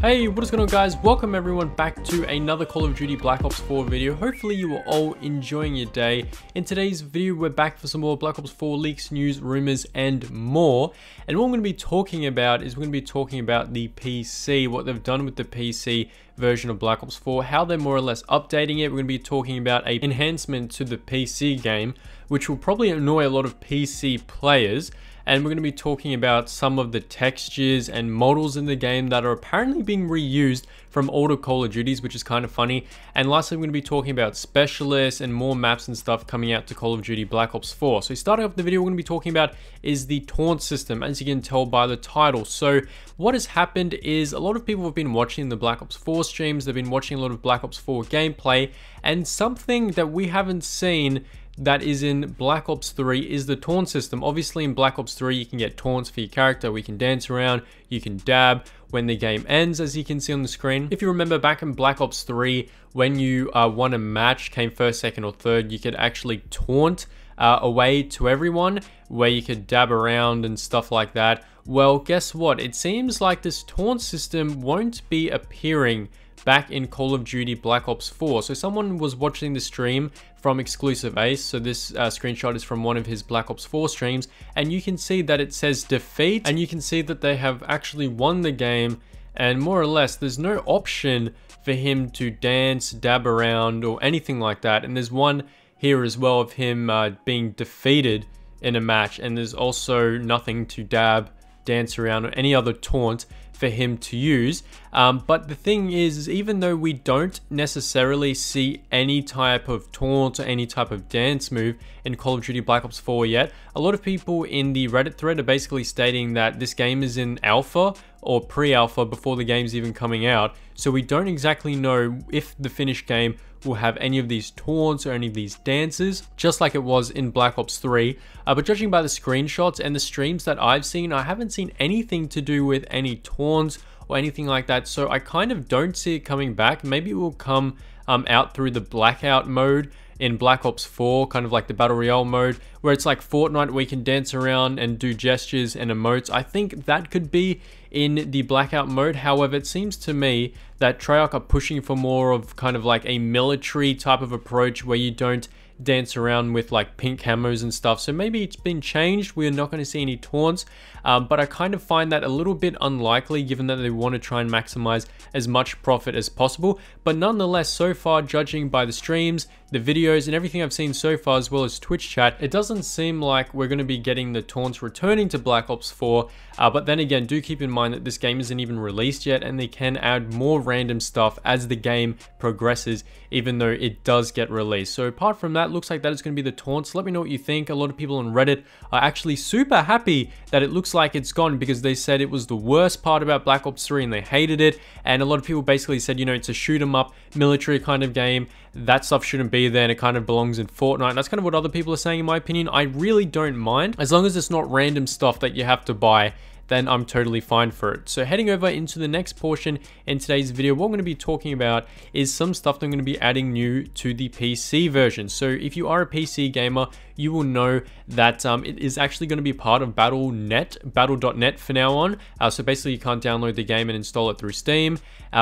Hey, what is going on guys? Welcome everyone back to another Call of Duty Black Ops 4 video. Hopefully you are all enjoying your day. In today's video, we're back for some more Black Ops 4 leaks, news, rumors, and more. And what I'm going to be talking about is we're going to be talking about the PC, what they've done with the PC version of Black Ops 4, how they're more or less updating it. We're going to be talking about an enhancement to the PC game, which will probably annoy a lot of PC players. And we're going to be talking about some of the textures and models in the game that are apparently being reused from older Call of Duties, which is kind of funny. And lastly, we're going to be talking about specialists and more maps and stuff coming out to Call of Duty Black Ops 4. So starting off the video, we're going to be talking about is the TAUNTS system, as you can tell by the title. So what has happened is a lot of people have been watching the Black Ops 4 streams. They've been watching a lot of Black Ops 4 gameplay, and something that we haven't seen that is in Black Ops 3 is the taunt system. Obviously in Black Ops 3 you can get taunts for your character, we can dance around, you can dab when the game ends, as you can see on the screen. If you remember back in Black Ops 3, when you won a match, came first, second or third, you could actually taunt away to everyone, where you could dab around and stuff like that. Well, guess what? It seems like this taunt system won't be appearing back in Call of Duty Black Ops 4. So someone was watching the stream from Exclusive Ace. So this screenshot is from one of his Black Ops 4 streams, and you can see that it says defeat, and you can see that they have actually won the game, and more or less there's no option for him to dance, dab around or anything like that. And there's one here as well of him being defeated in a match, and there's also nothing to dab, dance around or any other taunt for him to use. But the thing is, even though we don't necessarily see any type of taunt or any type of dance move in Call of Duty Black Ops 4 yet, a lot of people in the Reddit thread are basically stating that this game is in alpha or pre-alpha before the game's even coming out. So we don't exactly know if the finished game will have any of these taunts or any of these dances, just like it was in Black Ops 3. But judging by the screenshots and the streams that I've seen, I haven't seen anything to do with any taunts or anything like that. So I kind of don't see it coming back. Maybe it will come out through the blackout mode in Black Ops 4, kind of like the Battle Royale mode, where it's like Fortnite where you can dance around and do gestures and emotes. I think that could be in the blackout mode. However, it seems to me that Treyarch are pushing for more of kind of like a military type of approach where you don't dance around with like pink camos and stuff. So maybe it's been changed. We're not going to see any taunts, but I kind of find that a little bit unlikely given that they want to try and maximize as much profit as possible. But nonetheless, so far, judging by the streams, the videos and everything I've seen so far, as well as Twitch chat, it doesn't seem like we're going to be getting the taunts returning to Black Ops 4. But then again, do keep in mind that this game isn't even released yet, and they can add more random stuff as the game progresses, even though it does get released. So apart from that, looks like that is going to be the taunts. Let me know what you think. A lot of people on Reddit are actually super happy that it looks like it's gone, because they said it was the worst part about Black Ops 3 and they hated it. And a lot of people basically said, you know, it's a shoot 'em up military kind of game. That stuff shouldn't be there, and it kind of belongs in Fortnite. And that's kind of what other people are saying, in my opinion. I really don't mind, as long as it's not random stuff that you have to buy, then I'm totally fine for it. So heading over into the next portion in today's video, what I'm going to be talking about is some stuff that I'm going to be adding new to the PC version. So if you are a PC gamer, you will know that it is actually going to be part of battle.net for now on. So basically you can't download the game and install it through Steam,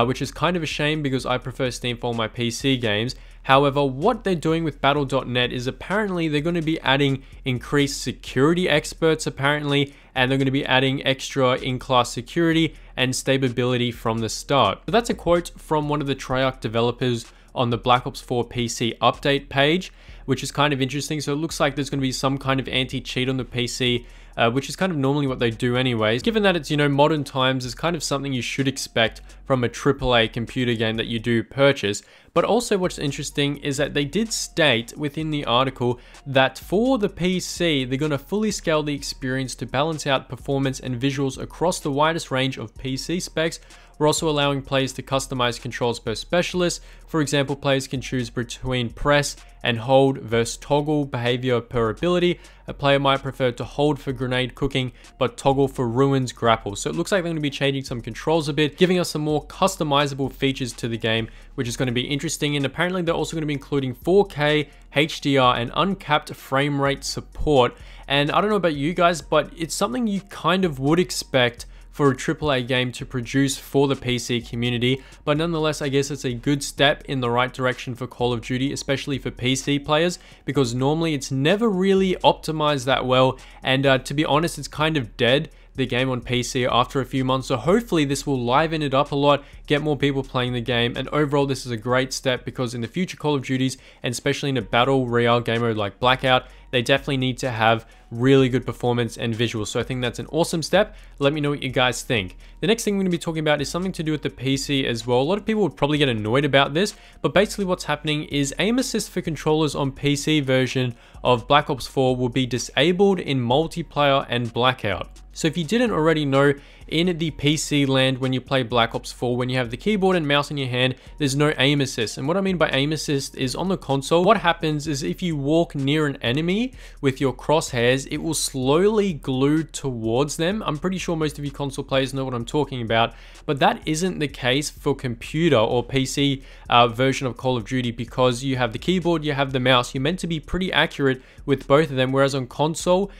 which is kind of a shame because I prefer Steam for all my PC games. However, what they're doing with battle.net is apparently they're going to be adding increased security experts apparently, and they're going to be adding extra in-class security and stability from the start. So that's a quote from one of the Treyarch developers on the Black Ops 4 PC update page, which is kind of interesting. So it looks like there's going to be some kind of anti-cheat on the PC, which is kind of normally what they do anyways. Given that it's, you know, modern times, is kind of something you should expect from a AAA computer game that you do purchase. But also what's interesting is that they did state within the article that for the PC, they're going to fully scale the experience to balance out performance and visuals across the widest range of PC specs. We're also allowing players to customize controls per specialist. For example, players can choose between press and hold versus toggle behavior per ability. A player might prefer to hold for grenade cooking, but toggle for ruins grapple. So it looks like they're going to be changing some controls a bit, giving us some more customizable features to the game, which is going to be interesting. And apparently they're also going to be including 4K, HDR, and uncapped frame rate support. And I don't know about you guys, but it's something you kind of would expect for a AAA game to produce for the PC community, but nonetheless, I guess it's a good step in the right direction for Call of Duty, especially for PC players, because normally it's never really optimized that well, and to be honest, it's kind of dead, the game on PC, after a few months. So hopefully this will liven it up a lot, get more people playing the game, and overall this is a great step, because in the future Call of Duties, and especially in a battle royale game mode like Blackout, they definitely need to have really good performance and visuals. So I think that's an awesome step. Let me know what you guys think. The next thing we're going to be talking about is something to do with the PC as well. A lot of people would probably get annoyed about this, but basically what's happening is aim assist for controllers on PC version of Black Ops 4 will be disabled in multiplayer and Blackout. So if you didn't already know, in the PC land, when you play Black Ops 4, when you have the keyboard and mouse in your hand, there's no aim assist. And what I mean by aim assist is on the console, what happens is if you walk near an enemy with your crosshairs, it will slowly glue towards them. I'm pretty sure most of you console players know what I'm talking about, but that isn't the case for computer or PC version of Call of Duty, because you have the keyboard, you have the mouse, you're meant to be pretty accurate with both of them, whereas on console,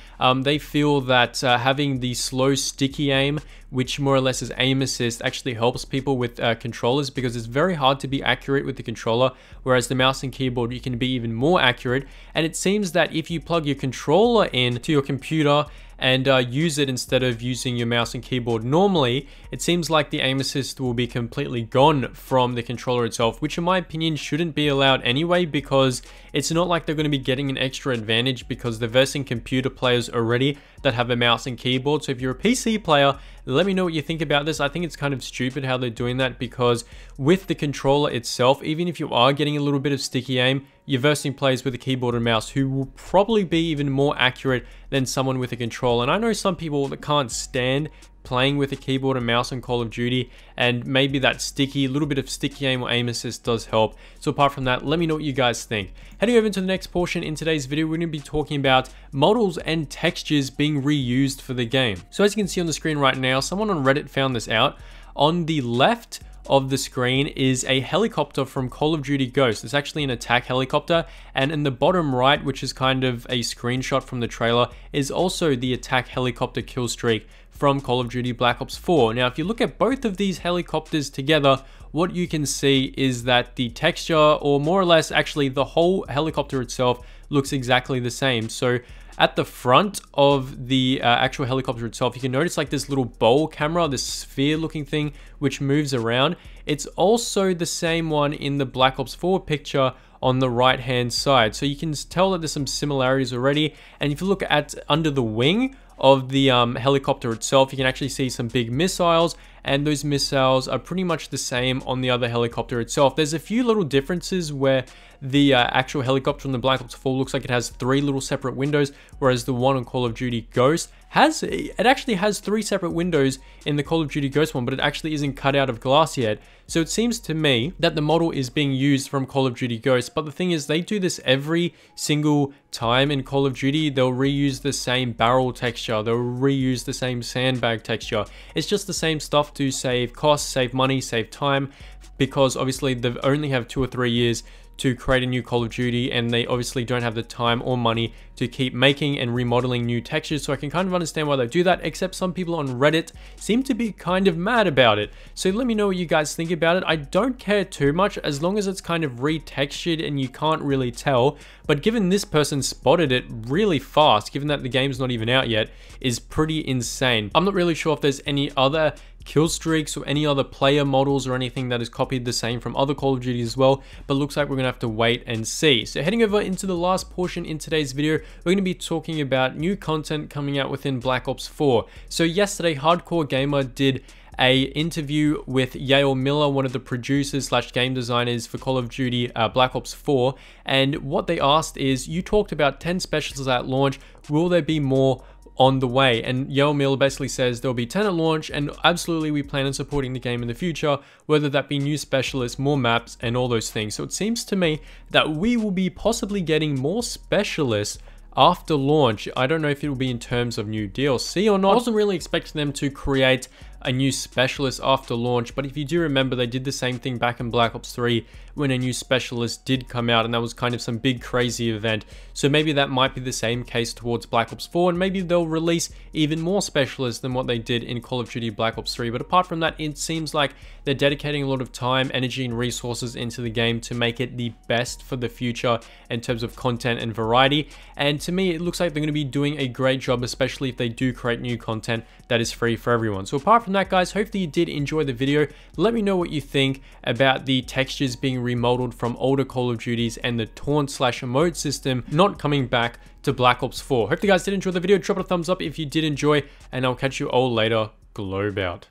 they feel that having the slow sticky aim, which more or less is aim assist, actually helps people with controllers, because it's very hard to be accurate with the controller, whereas the mouse and keyboard you can be even more accurate. And it seems that if you plug your controller in to your computer and use it instead of using your mouse and keyboard normally, it seems like the aim assist will be completely gone from the controller itself, which in my opinion shouldn't be allowed anyway, because it's not like they're going to be getting an extra advantage, because they're versing computer players already that have a mouse and keyboard. So if you're a PC player, let me know what you think about this. I think it's kind of stupid how they're doing that, because with the controller itself, even if you are getting a little bit of sticky aim, you're versing players with a keyboard and mouse who will probably be even more accurate than someone with a controller. And I know some people that can't stand playing with a keyboard and mouse on Call of Duty, and maybe that little bit of sticky aim or aim assist does help. So apart from that, let me know what you guys think. Heading over to the next portion in today's video, we're going to be talking about models and textures being reused for the game. So as you can see on the screen right now, someone on Reddit found this out. On the left of the screen is a helicopter from Call of Duty Ghosts. It's actually an attack helicopter, and in the bottom right, which is kind of a screenshot from the trailer, is also the attack helicopter kill streak from Call of Duty Black Ops 4. Now, if you look at both of these helicopters together, what you can see is that the texture, or more or less actually the whole helicopter itself, looks exactly the same. So at the front of the actual helicopter itself, you can notice like this little bowl camera, this sphere looking thing, which moves around. It's also the same one in the Black Ops 4 picture on the right hand side. So you can tell that there's some similarities already. And if you look at under the wing of the helicopter itself, you can actually see some big missiles, and those missiles are pretty much the same on the other helicopter itself. There's a few little differences where the actual helicopter on the Black Ops 4 looks like it has 3 little separate windows, whereas the one on Call of Duty Ghost actually has 3 separate windows in the Call of Duty Ghost one, but it actually isn't cut out of glass yet. So it seems to me that the model is being used from Call of Duty Ghost, but the thing is, they do this every single time in Call of Duty. They'll reuse the same barrel texture, they'll reuse the same sandbag texture. It's just the same stuff to save costs, save money, save time, because obviously they only have 2 or 3 years to create a new Call of Duty, and they obviously don't have the time or money to keep making and remodeling new textures. So I can kind of understand why they do that, except some people on Reddit seem to be kind of mad about it. So let me know what you guys think about it. I don't care too much as long as it's kind of retextured and you can't really tell, but given this person spotted it really fast, given that the game's not even out yet, is pretty insane. I'm not really sure if there's any other kill streaks or any other player models or anything that is copied the same from other Call of Duty as well, but looks like we're gonna have to wait and see. So heading over into the last portion in today's video, we're gonna be talking about new content coming out within Black Ops 4. So yesterday, Hardcore Gamer did a interview with Yale Miller, one of the producers / game designers for Call of Duty Black Ops 4, and what they asked is, you talked about 10 specials at launch, will there be more on the way? And Yale Miller basically says there'll be 10 at launch, and absolutely we plan on supporting the game in the future, whether that be new specialists, more maps, and all those things. So it seems to me that we will be possibly getting more specialists after launch. I don't know if it will be in terms of new DLC or not. I wasn't really expecting them to create a new specialist after launch, but if you do remember, they did the same thing back in Black Ops 3 when a new specialist did come out, and that was kind of some big crazy event. So maybe that might be the same case towards Black Ops 4, and maybe they'll release even more specialists than what they did in Call of Duty Black Ops 3. But apart from that, it seems like they're dedicating a lot of time, energy, and resources into the game to make it the best for the future in terms of content and variety. And to me, it looks like they're going to be doing a great job, especially if they do create new content that is free for everyone. So apart from that, guys, hopefully you did enjoy the video. Let me know what you think about the textures being remodeled from older Call of Duties and the taunt/emote system not coming back to Black Ops 4. Hope you guys did enjoy the video. Drop it a thumbs up if you did enjoy, and I'll catch you all later. Globe out.